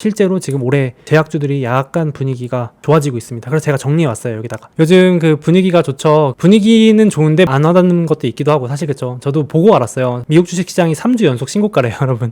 실제로 지금 올해 제약주들이 약간 분위기가 좋아지고 있습니다. 그래서 제가 정리해왔어요. 여기다가 요즘 그 분위기가 좋죠. 분위기는 좋은데 안 와닿는 것도 있기도 하고 사실 그렇죠. 저도 보고 알았어요. 미국 주식시장이 3주 연속 신고가래요. 여러분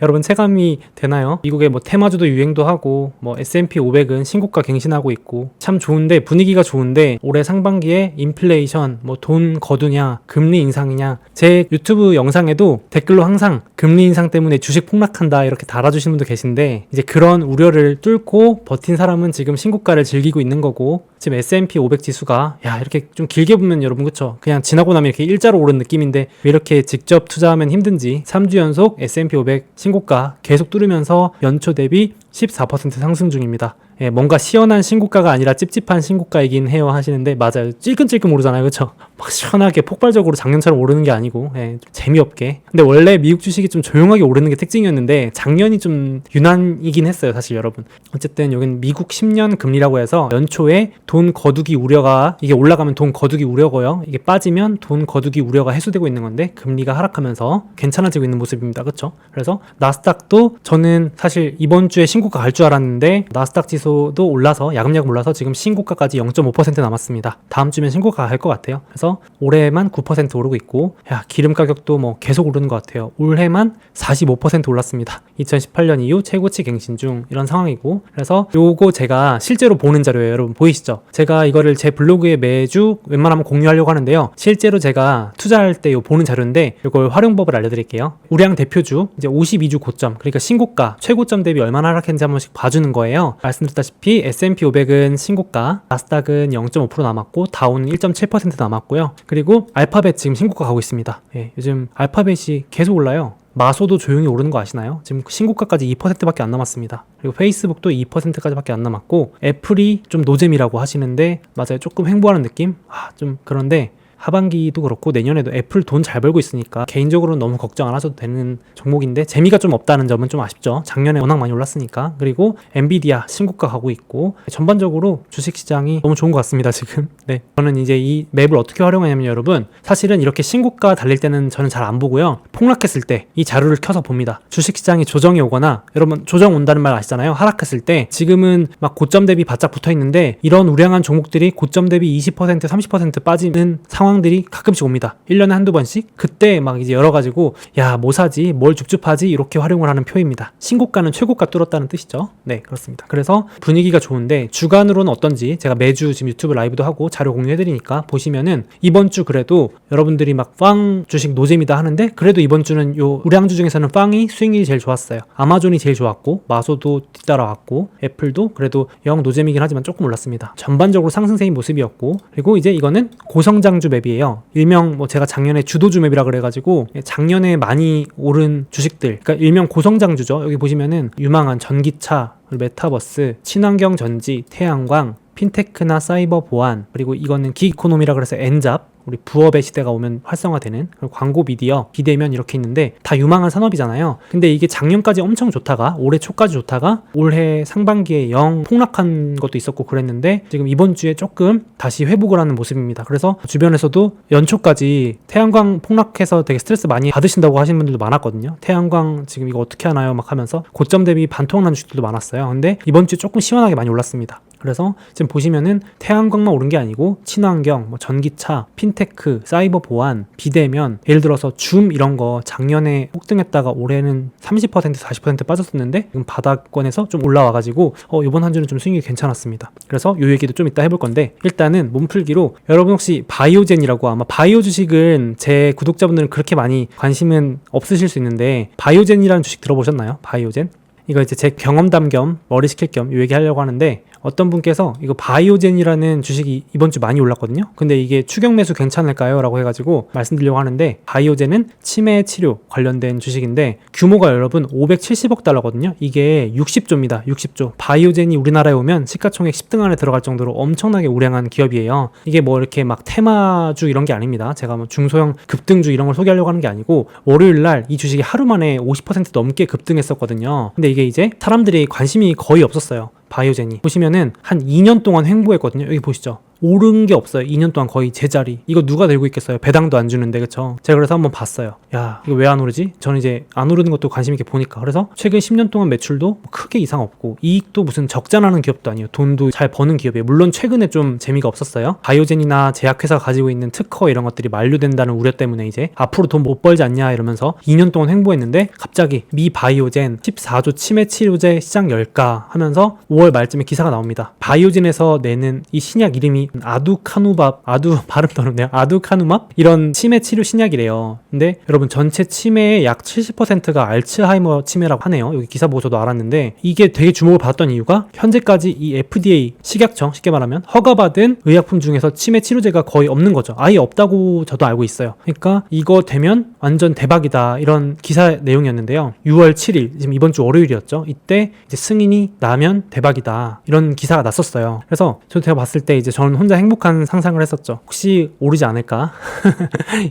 여러분 체감이 되나요? 미국의 뭐 테마주도 유행도 하고 뭐 S&P 500은 신고가 갱신하고 있고 참 좋은데, 분위기가 좋은데 올해 상반기에 인플레이션, 뭐 돈 거두냐, 금리 인상이냐, 제 유튜브 영상에도 댓글로 항상 금리 인상 때문에 주식 폭락한다 이렇게 달아주시는 분도 계신데, 이제 그런 우려를 뚫고 버틴 사람은 지금 신고가를 즐기고 있는 거고, 지금 S&P 500 지수가 야 이렇게 좀 길게 보면 여러분 그쵸, 그냥 지나고 나면 이렇게 일자로 오른 느낌인데 왜 이렇게 직접 투자하면 힘든지 3주 연속 S&P 500 신고가 계속 뚫으면서 연초 대비 14% 상승 중입니다. 예, 뭔가 시원한 신고가가 아니라 찝찝한 신고가이긴 해요 하시는데, 맞아요. 찔끔찔끔 오르잖아요. 그쵸? 막 시원하게 폭발적으로 작년처럼 오르는 게 아니고, 예, 좀 재미없게. 근데 원래 미국 주식이 좀 조용하게 오르는 게 특징이었는데 작년이 좀 유난이긴 했어요 사실 여러분. 어쨌든 여긴 미국 10년 금리라고 해서 연초에 돈 거두기 우려가, 이게 올라가면 돈 거두기 우려고요, 이게 빠지면 돈 거두기 우려가 해소되고 있는 건데 금리가 하락하면서 괜찮아지고 있는 모습입니다. 그쵸? 그래서 나스닥도 저는 사실 이번 주에 신고가 갈 줄 알았는데 나스닥 지수도 올라서 야금야금 올라서 지금 신고가까지 0.5% 남았습니다. 다음 주면 신고가 갈 것 같아요. 그래서 올해만 9% 오르고 있고, 야 기름 가격도 뭐 계속 오르는 것 같아요. 올해만 45% 올랐습니다. 2018년 이후 최고치 갱신 중 이런 상황이고, 그래서 요거 제가 실제로 보는 자료예요. 여러분 보이시죠? 제가 이거를 제 블로그에 매주 웬만하면 공유하려고 하는데요. 실제로 제가 투자할 때 요 보는 자료인데 이걸 활용법을 알려드릴게요. 우량 대표주 이제 52주 고점, 그러니까 신고가 최고점 대비 얼마나 하락했는지 한 번씩 봐주는 거예요. 말씀드렸다시피 S&P 500은 신고가, 나스닥은 0.5% 남았고 다우는 1.7% 남았고요. 그리고 알파벳 지금 신고가 가고 있습니다. 예, 요즘 알파벳이 계속 올라요. 마소도 조용히 오르는 거 아시나요? 지금 신고가까지 2%밖에 안 남았습니다. 그리고 페이스북도 2%까지밖에 안 남았고, 애플이 좀 노잼이라고 하시는데 맞아요. 조금 횡보하는 느낌? 좀 그런데 하반기도 그렇고 내년에도 애플 돈 잘 벌고 있으니까 개인적으로는 너무 걱정 안 하셔도 되는 종목인데 재미가 좀 없다는 점은 좀 아쉽죠. 작년에 워낙 많이 올랐으니까. 그리고 엔비디아 신고가 가고 있고, 전반적으로 주식시장이 너무 좋은 것 같습니다 지금. 네, 저는 이제 이 맵을 어떻게 활용하냐면 여러분, 사실은 이렇게 신고가 달릴 때는 저는 잘 안 보고요, 폭락했을 때 이 자료를 켜서 봅니다. 주식시장이 조정이 오거나, 여러분 조정 온다는 말 아시잖아요. 하락했을 때 지금은 막 고점 대비 바짝 붙어 있는데 이런 우량한 종목들이 고점 대비 20% 30% 빠지는 상황들이 가끔씩 옵니다. 1년에 한두 번씩. 그때 막 이제 열어가지고 야 뭐 사지, 뭘 줍줍하지, 이렇게 활용을 하는 표입니다. 신고가는 최고가 뚫었다는 뜻이죠. 네, 그렇습니다. 그래서 분위기가 좋은데 주간으로는 어떤지 제가 매주 지금 유튜브 라이브도 하고 자료 공유해드리니까 보시면은, 이번 주 그래도 여러분들이 막 빵 주식 노잼이다 하는데 그래도 이번 주는 요 우량주 중에서는 빵이 수익률이 제일 좋았어요. 아마존이 제일 좋았고 마소도 뒤따라왔고 애플도 그래도 영 노잼이긴 하지만 조금 올랐습니다. 전반적으로 상승세인 모습이었고, 그리고 이제 이거는 고성장주 맵이에요. 일명 뭐 제가 작년에 주도주 맵이라 그래가지고 작년에 많이 오른 주식들, 그러니까 일명 고성장주죠. 여기 보시면은 유망한 전기차, 메타버스, 친환경 전지, 태양광, 핀테크나 사이버 보안, 그리고 이거는 기이코노미라 그래서 엔잡, 우리 부업의 시대가 오면 활성화되는, 그리고 광고 미디어, 비대면 이렇게 있는데 다 유망한 산업이잖아요. 근데 이게 작년까지 엄청 좋다가 올해 초까지 좋다가 올해 상반기에 영 폭락한 것도 있었고 그랬는데 지금 이번 주에 조금 다시 회복을 하는 모습입니다. 그래서 주변에서도 연초까지 태양광 폭락해서 되게 스트레스 많이 받으신다고 하시는 분들도 많았거든요. 태양광 지금 이거 어떻게 하나요? 막 하면서 고점 대비 반토막 주식들도 많았어요. 근데 이번 주에 조금 시원하게 많이 올랐습니다. 그래서 지금 보시면은 태양광만 오른 게 아니고 친환경, 뭐 전기차, 핀테크, 사이버 보안, 비대면, 예를 들어서 줌 이런 거 작년에 폭등했다가 올해는 30% 40% 빠졌었는데 지금 바닥권에서 좀 올라와가지고 이번 한 주는 좀 수익이 괜찮았습니다. 그래서 요 얘기도 좀 이따 해볼 건데, 일단은 몸풀기로 여러분 혹시 바이오젠이라고, 아마 바이오 주식은 제 구독자분들은 그렇게 많이 관심은 없으실 수 있는데 바이오젠이라는 주식 들어보셨나요? 바이오젠? 이거 이제 제 경험담 겸 머리 식힐 겸 요 얘기 하려고 하는데, 어떤 분께서 이거 바이오젠이라는 주식이 이번 주 많이 올랐거든요. 근데 이게 추격 매수 괜찮을까요? 라고 해가지고 말씀드리려고 하는데, 바이오젠은 치매 치료 관련된 주식인데 규모가 여러분 570억 달러거든요. 이게 60조입니다. 60조. 바이오젠이 우리나라에 오면 시가총액 10등 안에 들어갈 정도로 엄청나게 우량한 기업이에요. 이게 뭐 이렇게 막 테마주 이런 게 아닙니다. 제가 뭐 중소형 급등주 이런 걸 소개하려고 하는 게 아니고, 월요일날 이 주식이 하루 만에 50% 넘게 급등했었거든요. 근데 이게 이제 사람들이 관심이 거의 없었어요. 바이오젠이 보시면은 한 2년 동안 횡보했거든요. 여기 보시죠. 오른 게 없어요. 2년 동안 거의 제자리. 이거 누가 들고 있겠어요? 배당도 안 주는데, 그쵸? 제가 그래서 한번 봤어요. 야, 이거 왜 안 오르지? 저는 이제 안 오르는 것도 관심 있게 보니까. 그래서 최근 10년 동안 매출도 크게 이상 없고 이익도 무슨 적자나는 기업도 아니에요. 돈도 잘 버는 기업이에요. 물론 최근에 좀 재미가 없었어요. 바이오젠이나 제약회사가 가지고 있는 특허 이런 것들이 만료된다는 우려 때문에 이제 앞으로 돈 못 벌지 않냐 이러면서 2년 동안 횡보했는데 갑자기 미 바이오젠 14조 치매 치료제 시장 열가 하면서 5월 말쯤에 기사가 나옵니다. 바이오젠에서 내는 이 신약 이름이 아두카누밥, 발음도 어렵네요. 아두카누맙? 이런 치매 치료 신약이래요. 근데 여러분 전체 치매의 약 70%가 알츠하이머 치매라고 하네요. 여기 기사 보고 저도 알았는데 이게 되게 주목을 받았던 이유가 현재까지 이 FDA 식약청 쉽게 말하면 허가받은 의약품 중에서 치매 치료제가 거의 없는 거죠. 아예 없다고 저도 알고 있어요. 그러니까 이거 되면 완전 대박이다 이런 기사 내용이었는데요. 6월 7일 지금 이번 주 월요일이었죠. 이때 이제 승인이 나면 대박이다 이런 기사가 났었어요. 그래서 제가 봤을 때 이제 저는 혼자 행복한 상상을 했었죠. 혹시 오르지 않을까?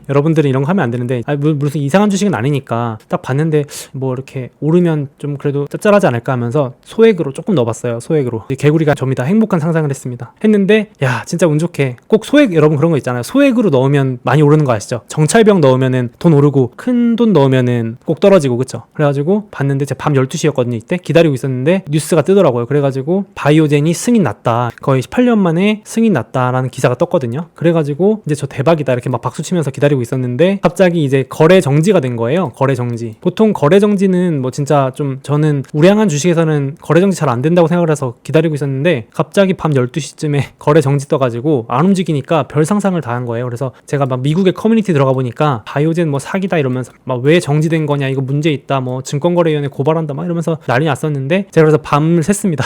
여러분들은 이런 거 하면 안 되는데 무슨 이상한 주식은 아니니까 딱 봤는데 뭐 이렇게 오르면 좀 그래도 짭짤하지 않을까 하면서 소액으로 조금 넣어봤어요. 소액으로 개구리가 접니다. 행복한 상상을 했는데 야 진짜 운 좋게 꼭 소액 여러분 그런 거 있잖아요. 소액으로 넣으면 많이 오르는 거 아시죠? 정찰병 넣으면은 돈 오르고 큰 돈 넣으면은 꼭 떨어지고 그쵸? 그래가지고 봤는데 제가 밤 12시였거든요. 이때 기다리고 있었는데 뉴스가 뜨더라고요. 그래가지고 바이오젠이 승인 났다. 거의 18년 만에 승인 났다라는 기사가 떴거든요. 그래가지고 이제 저 대박이다 이렇게 막 박수 치면서 기다리고 있었는데 갑자기 이제 거래 정지가 된 거예요. 거래 정지. 보통 거래 정지는 뭐 진짜 좀 저는 우량한 주식에서는 거래 정지 잘 안 된다고 생각을 해서 기다리고 있었는데 갑자기 밤 12시쯤에 거래 정지 떠가지고 안 움직이니까 별 상상을 다 한 거예요. 그래서 제가 막 미국의 커뮤니티 들어가 보니까 바이오젠 뭐 사기다 이러면서 막 왜 정지된 거냐 이거 문제 있다 뭐 증권거래위원회 고발한다 막 이러면서 난리 났었는데 제가 그래서 밤을 샜습니다.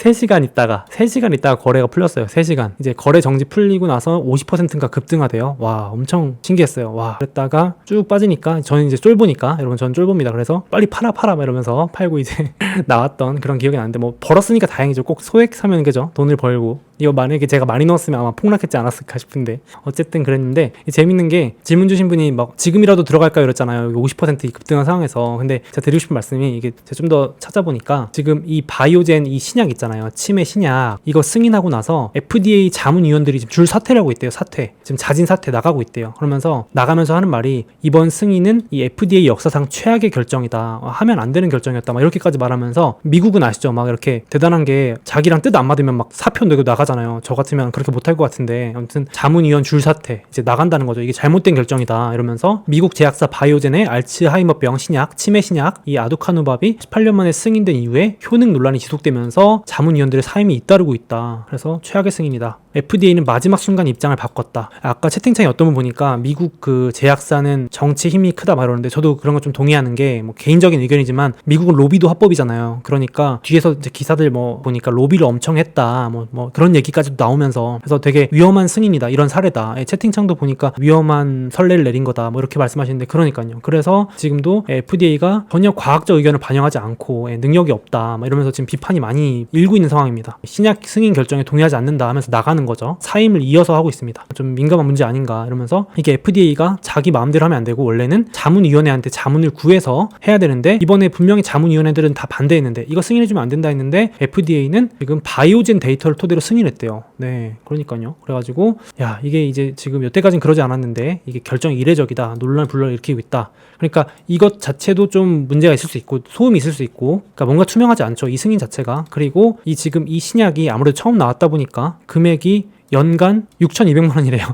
3시간 있다가 거래가 풀렸어요. 3시간. 이제 거래 정지 풀리고 나서 50%인가 급등하대요. 와 엄청 신기했어요. 와 그랬다가 쭉 빠지니까 저는 이제 쫄보니까 여러분 저는 쫄보입니다. 그래서 빨리 팔아 막 이러면서 팔고 이제 나왔던 그런 기억이 나는데 뭐 벌었으니까 다행이죠. 꼭 소액 사면 그죠? 돈을 벌고 이거 만약에 제가 많이 넣었으면 아마 폭락했지 않았을까 싶은데 어쨌든 그랬는데 재밌는 게 질문 주신 분이 막 지금이라도 들어갈까요 이랬잖아요. 50% 급등한 상황에서. 근데 제가 드리고 싶은 말씀이 이게 제가 좀 더 찾아보니까 지금 이 바이오젠 이 신약 있잖아요. 치매 신약 이거 승인하고 나서 FDA 자문위원들이 지금 줄 사퇴를 하고 있대요. 지금 자진 사퇴 나가고 있대요. 그러면서 나가면서 하는 말이 이번 승인은 이 FDA 역사상 최악의 결정이다. 하면 안 되는 결정이었다. 막 이렇게까지 말하면서 미국은 아시죠? 막 이렇게 대단한 게 자기랑 뜻 안 맞으면 막 사표 내고 나가잖아요. 저 같으면 그렇게 못할 것 같은데 아무튼 자문위원 줄 사퇴 이제 나간다는 거죠. 이게 잘못된 결정이다 이러면서 미국 제약사 바이오젠의 알츠하이머병 신약 치매 신약 이 아두카누밥이 18년 만에 승인된 이후에 효능 논란이 지속되면서 자문위원들의 사임이 잇따르고 있다. 그래서 최악의 승인이다. FDA는 마지막 순간 입장을 바꿨다. 아까 채팅창에 어떤 분 보니까 미국 그 제약사는 정치 힘이 크다 말하는데 저도 그런 거 좀 동의하는 게 뭐 개인적인 의견이지만 미국은 로비도 합법이잖아요. 그러니까 뒤에서 이제 기사들 뭐 보니까 로비를 엄청 했다. 뭐 그런 얘기까지도 나오면서 그래서 되게 위험한 승인이다. 이런 사례다. 채팅창도 보니까 위험한 선례를 내린 거다. 뭐 이렇게 말씀하시는데 그러니까요. 그래서 지금도 FDA가 전혀 과학적 의견을 반영하지 않고 능력이 없다. 막 이러면서 지금 비판이 많이 일고 있는 상황입니다. 신약 승인 결정에 동의하지 않는다 하면서 나가는 거죠. 사임을 이어서 하고 있습니다. 좀 민감한 문제 아닌가 이러면서 이게 FDA가 자기 마음대로 하면 안 되고 원래는 자문위원회한테 자문을 구해서 해야 되는데 이번에 분명히 자문위원회들은 다 반대했는데 이거 승인해주면 안 된다 했는데 FDA는 지금 바이오젠 데이터를 토대로 승인했대요. 네, 그러니까요. 그래가지고 야 이게 이제 지금 여태까지는 그러지 않았는데 이게 결정이 이례적이다. 논란 불러를 일으키고 있다. 그러니까 이것 자체도 좀 문제가 있을 수 있고 소음이 있을 수 있고 그러니까 뭔가 투명하지 않죠. 이 승인 자체가. 그리고 이 지금 이 신약이 아무래도 처음 나왔다 보니까 금액이 연간 6,200만 원이래요.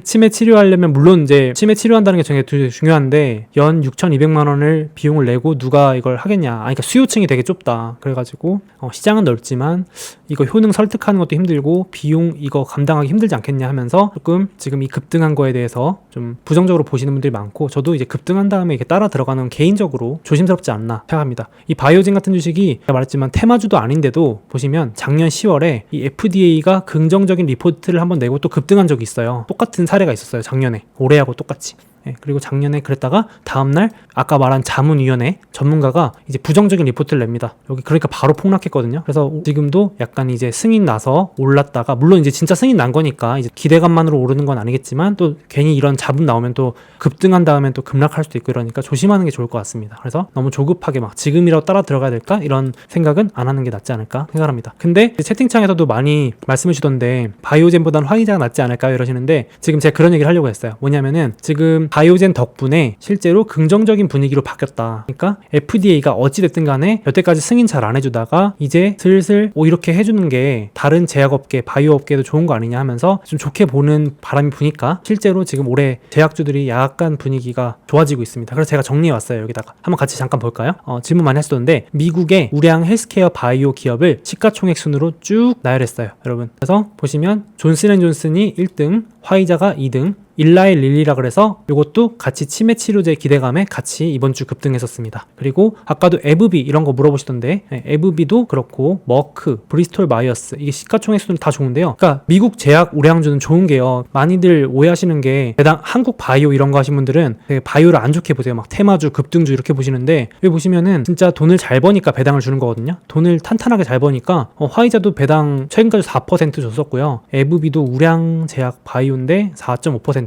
치매 치료하려면 물론 이제 치매 치료한다는 게 되게 중요한데 연 6,200만 원을 비용을 내고 누가 이걸 하겠냐. 그러니까 수요층이 되게 좁다. 그래가지고 시장은 넓지만 이거 효능 설득하는 것도 힘들고 비용 이거 감당하기 힘들지 않겠냐 하면서 조금 지금 이 급등한 거에 대해서 좀 부정적으로 보시는 분들이 많고 저도 이제 급등한 다음에 이렇게 따라 들어가는 개인적으로 조심스럽지 않나 생각합니다. 이 바이오젠 같은 주식이 제가 말했지만 테마주도 아닌데도 보시면 작년 10월에 이 FDA가 긍정적인 리포트를 한번 내고 또 급등한 적이 있어요. 똑같은 사례가 있었어요. 작년에 올해하고 똑같이. 그리고 작년에 그랬다가 다음날 아까 말한 자문위원회 전문가가 이제 부정적인 리포트를 냅니다. 여기 그러니까 바로 폭락했거든요. 그래서 지금도 약간 이제 승인 나서 올랐다가, 물론 이제 진짜 승인 난 거니까 이제 기대감만으로 오르는 건 아니겠지만 또 괜히 이런 잡음 나오면 또 급등한 다음엔 또 급락할 수도 있고 이러니까 조심하는 게 좋을 것 같습니다. 그래서 너무 조급하게 막 지금이라도 따라 들어가야 될까 이런 생각은 안 하는 게 낫지 않을까 생각합니다. 근데 채팅창에서도 많이 말씀해 주던데 바이오젠보단 화이자가 낫지 않을까요 이러시는데, 지금 제가 그런 얘기를 하려고 했어요. 뭐냐면은 지금 바이오젠 덕분에 실제로 긍정적인 분위기로 바뀌었다. 그러니까 FDA가 어찌됐든 간에 여태까지 승인 잘 안 해주다가 이제 슬슬 이렇게 해주는 게 다른 제약업계, 바이오업계도 좋은 거 아니냐 하면서 좀 좋게 보는 바람이 부니까 실제로 지금 올해 제약주들이 약간 분위기가 좋아지고 있습니다. 그래서 제가 정리해왔어요. 여기다가 한번 같이 잠깐 볼까요? 질문 많이 하시던데, 미국의 우량 헬스케어 바이오 기업을 시가총액 순으로 쭉 나열했어요, 여러분. 그래서 보시면 존슨앤존슨이 1등, 화이자가 2등, 일라이 릴리라 그래서 이것도 같이 치매 치료제 기대감에 같이 이번 주 급등했었습니다. 그리고 아까도 에브비 이런 거 물어보시던데, 에브비도 그렇고 머크, 브리스톨 마이어스, 이게 시가총액 수는 다 좋은데요. 그러니까 미국 제약 우량주는 좋은 게요, 많이들 오해하시는 게 배당 한국 바이오 이런 거 하신 분들은 바이오를 안 좋게 보세요. 막 테마주, 급등주 이렇게 보시는데, 여기 보시면은 진짜 돈을 잘 버니까 배당을 주는 거거든요. 돈을 탄탄하게 잘 버니까 화이자도 배당 최근까지 4% 줬었고요. 에브비도 우량 제약 바이오인데 4.5%,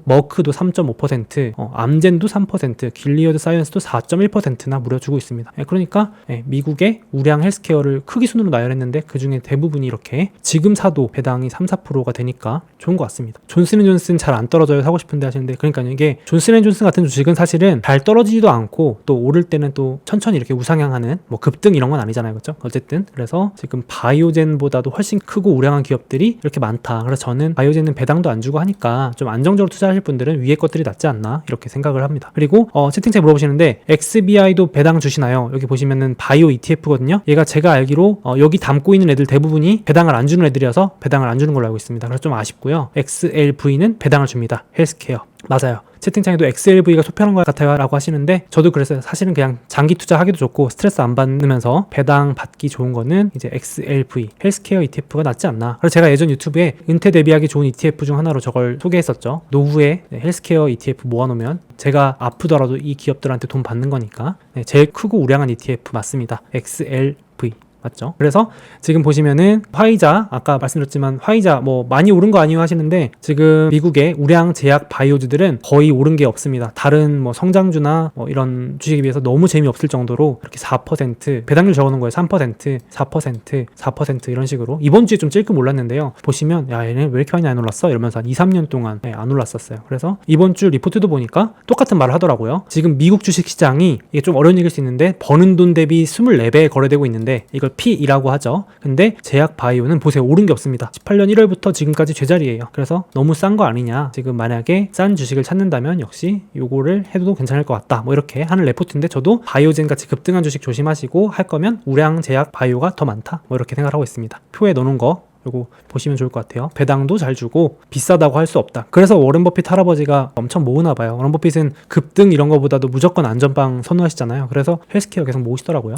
머크도 3.5%, 암젠도 3%, 길리어드 사이언스도 4.1%나 무려 주고 있습니다. 그러니까 미국의 우량 헬스케어를 크기 순으로 나열했는데 그 중에 대부분이 이렇게 지금 사도 배당이 3, 4%가 되니까 좋은 것 같습니다. 존슨앤존슨 잘 안 떨어져요 사고 싶은데 하시는데, 그러니까 이게 존슨앤존슨 같은 주식은 사실은 잘 떨어지지도 않고 또 오를 때는 또 천천히 이렇게 우상향하는 뭐 급등 이런 건 아니잖아요, 그렇죠? 어쨌든 그래서 지금 바이오젠보다도 훨씬 크고 우량한 기업들이 이렇게 많다. 그래서 저는 바이오젠은 배당도 안 주고 하니까 좀 안정적으로 투자하실 분들은 위에 것들이 낫지 않나 이렇게 생각을 합니다. 그리고 채팅창에 물어보시는데 XBI도 배당 주시나요? 여기 보시면은 바이오 ETF거든요. 얘가 제가 알기로 여기 담고 있는 애들 대부분이 배당을 안 주는 애들이어서 배당을 안 주는 걸로 알고 있습니다. 그래서 좀 아쉽고요. XLV는 배당을 줍니다. 헬스케어. 맞아요. 채팅창에도 XLV가 소편한 것 같아요 라고 하시는데, 저도 그래서 사실은 그냥 장기 투자하기도 좋고 스트레스 안 받으면서 배당 받기 좋은 거는 이제 XLV, 헬스케어 ETF가 낫지 않나. 그래서 제가 예전 유튜브에 은퇴 대비하기 좋은 ETF 중 하나로 저걸 소개했었죠. 노후에 헬스케어 ETF 모아놓으면 제가 아프더라도 이 기업들한테 돈 받는 거니까 제일 크고 우량한 ETF 맞습니다. XLV 맞죠? 그래서 지금 보시면은 화이자, 아까 말씀드렸지만 화이자 뭐 많이 오른 거 아니에요 하시는데, 지금 미국의 우량 제약 바이오주들은 거의 오른 게 없습니다. 다른 뭐 성장주나 뭐 이런 주식에 비해서 너무 재미없을 정도로 이렇게 4%, 배당률 적어놓은 거예요. 3%, 4%, 4% 이런 식으로. 이번 주에 좀 찔끔 올랐는데요. 보시면 야, 얘네 왜 이렇게 많이 안 올랐어? 이러면서 한 2, 3년 동안 안 올랐었어요. 그래서 이번 주 리포트도 보니까 똑같은 말을 하더라고요. 지금 미국 주식 시장이, 이게 좀 어려운 얘기일 수 있는데, 버는 돈 대비 24배 거래되고 있는데 이걸 P이라고 하죠. 근데 제약 바이오는 보세요, 오른 게 없습니다. 18년 1월부터 지금까지 제자리예요. 그래서 너무 싼 거 아니냐. 지금 만약에 싼 주식을 찾는다면 역시 요거를 해도 괜찮을 것 같다. 뭐 이렇게 하는 레포트인데, 저도 바이오젠 같이 급등한 주식 조심하시고 할 거면 우량 제약 바이오가 더 많다. 뭐 이렇게 생각을 하고 있습니다. 표에 넣어놓은 거 요거 보시면 좋을 것 같아요. 배당도 잘 주고 비싸다고 할 수 없다. 그래서 워런 버핏 할아버지가 엄청 모으나 봐요. 워런 버핏은 급등 이런 거보다도 무조건 안전빵 선호하시잖아요. 그래서 헬스케어 계속 모으시더라고요.